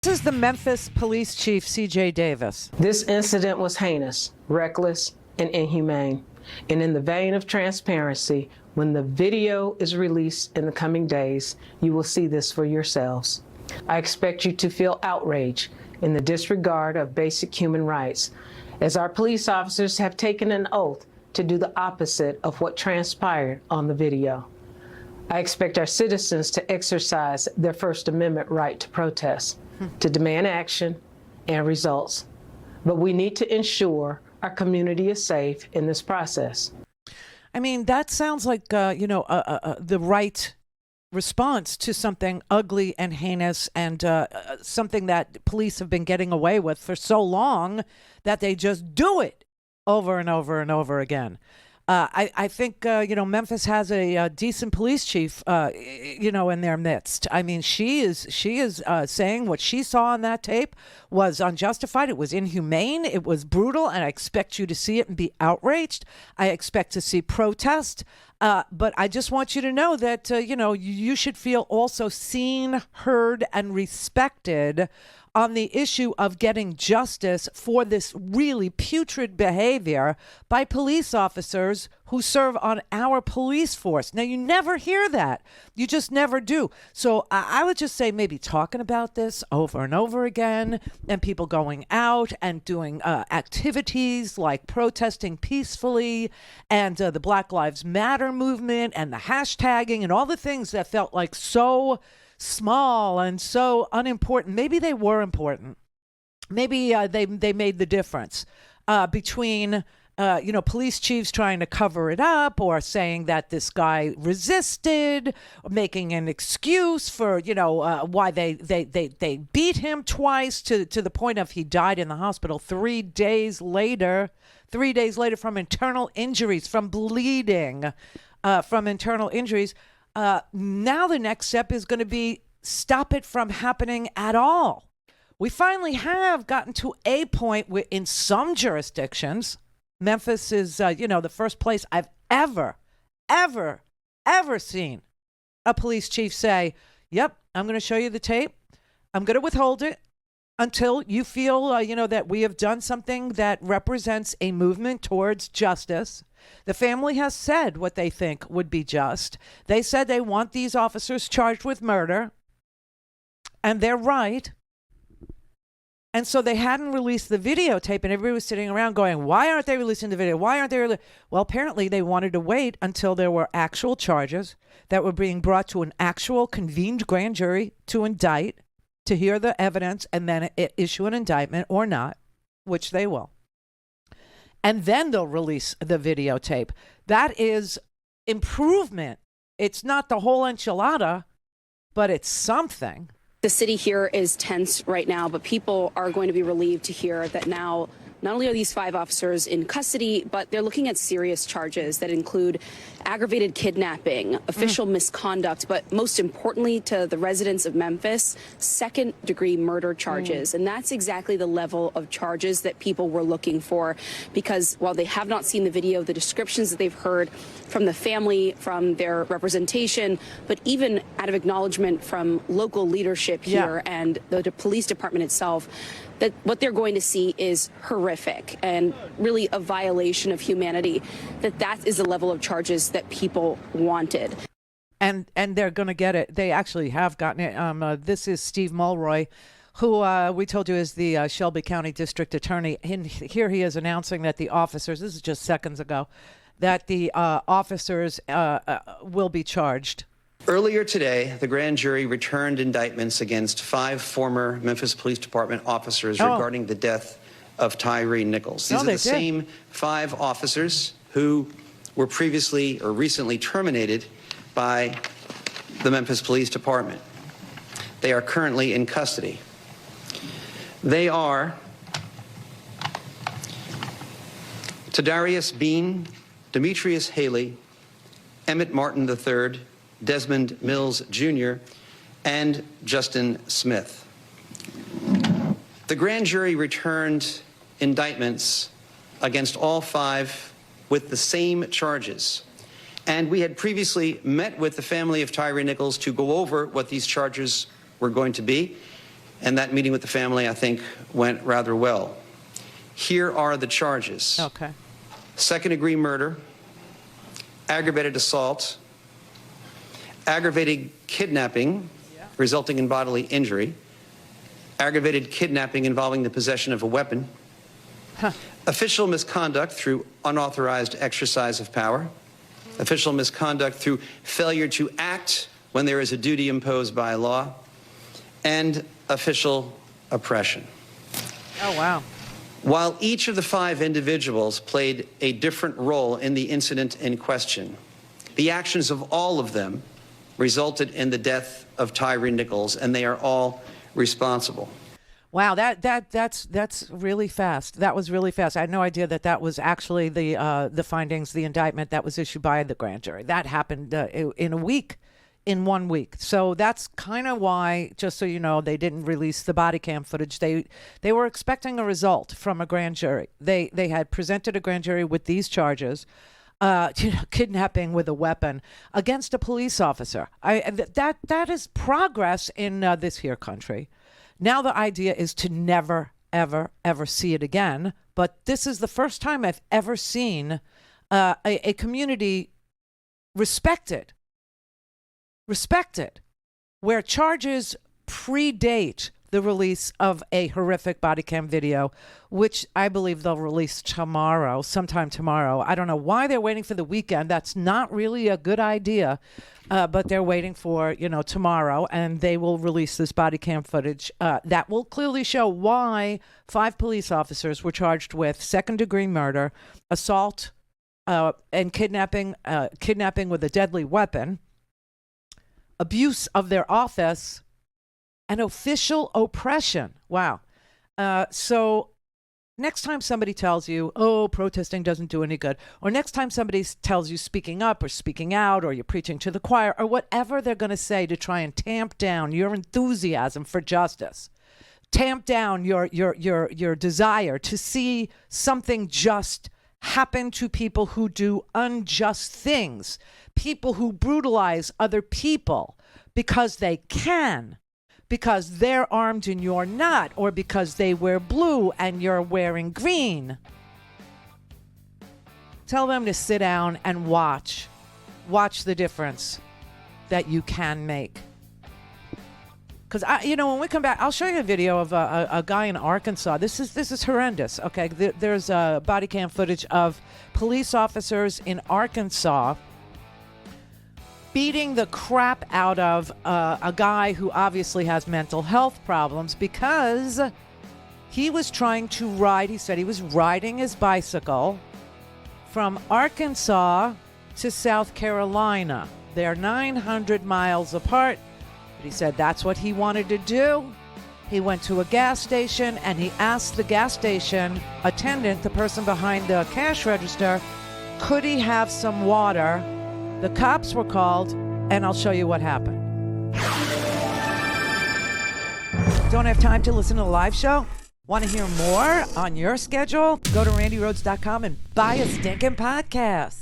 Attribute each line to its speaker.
Speaker 1: This is the Memphis Police Chief, C.J. Davis.
Speaker 2: This incident was heinous, reckless, and inhumane. And in the vein of transparency, when the video is released in the coming days, you will see this for yourselves. I expect you to feel outrage in the disregard of basic human rights, as our police officers have taken an oath to do the opposite of what transpired on the video. I expect our citizens to exercise their First Amendment right to protest, to demand action and results. But we need to ensure our community is safe in this process.
Speaker 1: I mean, that sounds like, the right response to something ugly and heinous and something that police have been getting away with for so long that they just do it over and over and over again. I think, Memphis has a decent police chief, in their midst. I mean, she is saying what she saw on that tape was unjustified. It was inhumane. It was brutal. And I expect you to see it and be outraged. I expect to see protest. But I just want you to know that, you should feel also seen, heard, and respected on the issue of getting justice for this really putrid behavior by police officers who serve on our police force. Now, you never hear that. You just never do. So I would just say maybe talking about this over and over again, and people going out and doing activities like protesting peacefully, and the Black Lives Matter movement and the hashtagging and all the things that felt like so small and so unimportant. Maybe they were important. Maybe they made the difference between police chiefs trying to cover it up, or saying that this guy resisted, or making an excuse for why they beat him twice to the point of he died in the hospital 3 days later. 3 days later from internal injuries, from bleeding, from internal injuries. Now the next step is going to be stop it from happening at all. We finally have gotten to a point where in some jurisdictions, Memphis is, the first place I've ever seen a police chief say, yep, I'm going to show you the tape. I'm going to withhold it until you feel, that we have done something that represents a movement towards justice. The family has said what they think would be just. They said they want these officers charged with murder, and they're right. And so they hadn't released the videotape, and everybody was sitting around going, why aren't they releasing the video? Why aren't they? Well, apparently they wanted to wait until there were actual charges that were being brought to an actual convened grand jury to indict, to hear the evidence, and then issue an indictment or not, which they will. And then they'll release the videotape. That is improvement. It's not the whole enchilada, but it's something.
Speaker 3: The city here is tense right now, but people are going to be relieved to hear that now not only are these 5 officers in custody, but they're looking at serious charges that include aggravated kidnapping, official misconduct, but most importantly to the residents of Memphis, second-degree murder charges. And that's exactly the level of charges that people were looking for, because while they have not seen the video, the descriptions that they've heard from the family, from their representation, but even out of acknowledgement from local leadership here and the police department itself, that what they're going to see is horrific and really a violation of humanity, that is the level of charges that people wanted.
Speaker 1: And they're going to get it. They actually have gotten it. This is Steve Mulroy, who we told you is the Shelby County District Attorney. And here he is announcing that the officers, this is just seconds ago, that the officers will be charged.
Speaker 4: Earlier today, the grand jury returned indictments against 5 former Memphis Police Department officers regarding the death of Tyree Nichols. These are the same 5 officers who were previously or recently terminated by the Memphis Police Department. They are currently in custody. They are Tadarius Bean, Demetrius Haley, Emmett Martin III, Desmond Mills Jr., and Justin Smith. The grand jury returned indictments against all 5 with the same charges. And we had previously met with the family of Tyree Nichols to go over what these charges were going to be. and that meeting with the family, I think, went rather well. Here are the charges.
Speaker 1: Okay.
Speaker 4: Second-degree murder, aggravated assault, aggravated kidnapping resulting in bodily injury, aggravated kidnapping involving the possession of a weapon, official misconduct through unauthorized exercise of power, official misconduct through failure to act when there is a duty imposed by law, and official oppression.
Speaker 1: Oh, wow.
Speaker 4: While each of the 5 individuals played a different role in the incident in question, the actions of all of them resulted in the death of Tyre Nichols, and they are all responsible.
Speaker 1: Wow, that's really fast. That was really fast. I had no idea that was actually the findings, the indictment that was issued by the grand jury. That happened in a week, in 1 week. So that's kind of why, just so you know, they didn't release the body cam footage. They were expecting a result from a grand jury. They had presented a grand jury with these charges. Kidnapping with a weapon against a police officer. That is progress in this here country. Now the idea is to never, ever, ever see it again. But this is the first time I've ever seen a community respected, where charges predate the release of a horrific body cam video, which I believe they'll release tomorrow, sometime tomorrow. I don't know why they're waiting for the weekend. That's not really a good idea, but they're waiting for, tomorrow, and they will release this body cam footage that will clearly show why 5 police officers were charged with second-degree murder, assault, and kidnapping with a deadly weapon, abuse of their office, and official oppression. Wow. So next time somebody tells you, oh, protesting doesn't do any good, or next time somebody tells you speaking up or speaking out or you're preaching to the choir or whatever they're going to say to try and tamp down your enthusiasm for justice, tamp down your desire to see something just happen to people who do unjust things, people who brutalize other people because they can, because they're armed and you're not, or because they wear blue and you're wearing green. Tell them to sit down and watch the difference that you can make. Because when we come back, I'll show you a video of a guy in Arkansas. This is horrendous. Okay, there's body cam footage of police officers in Arkansas beating the crap out of a guy who obviously has mental health problems because he was trying to ride. He said he was riding his bicycle from Arkansas to South Carolina. They're 900 miles apart. But he said that's what he wanted to do. He went to a gas station and he asked the gas station attendant, the person behind the cash register, could he have some water? The cops were called, and I'll show you what happened. Don't have time to listen to the live show? Want to hear more on your schedule? Go to RandiRhodes.com and buy a stinking podcast.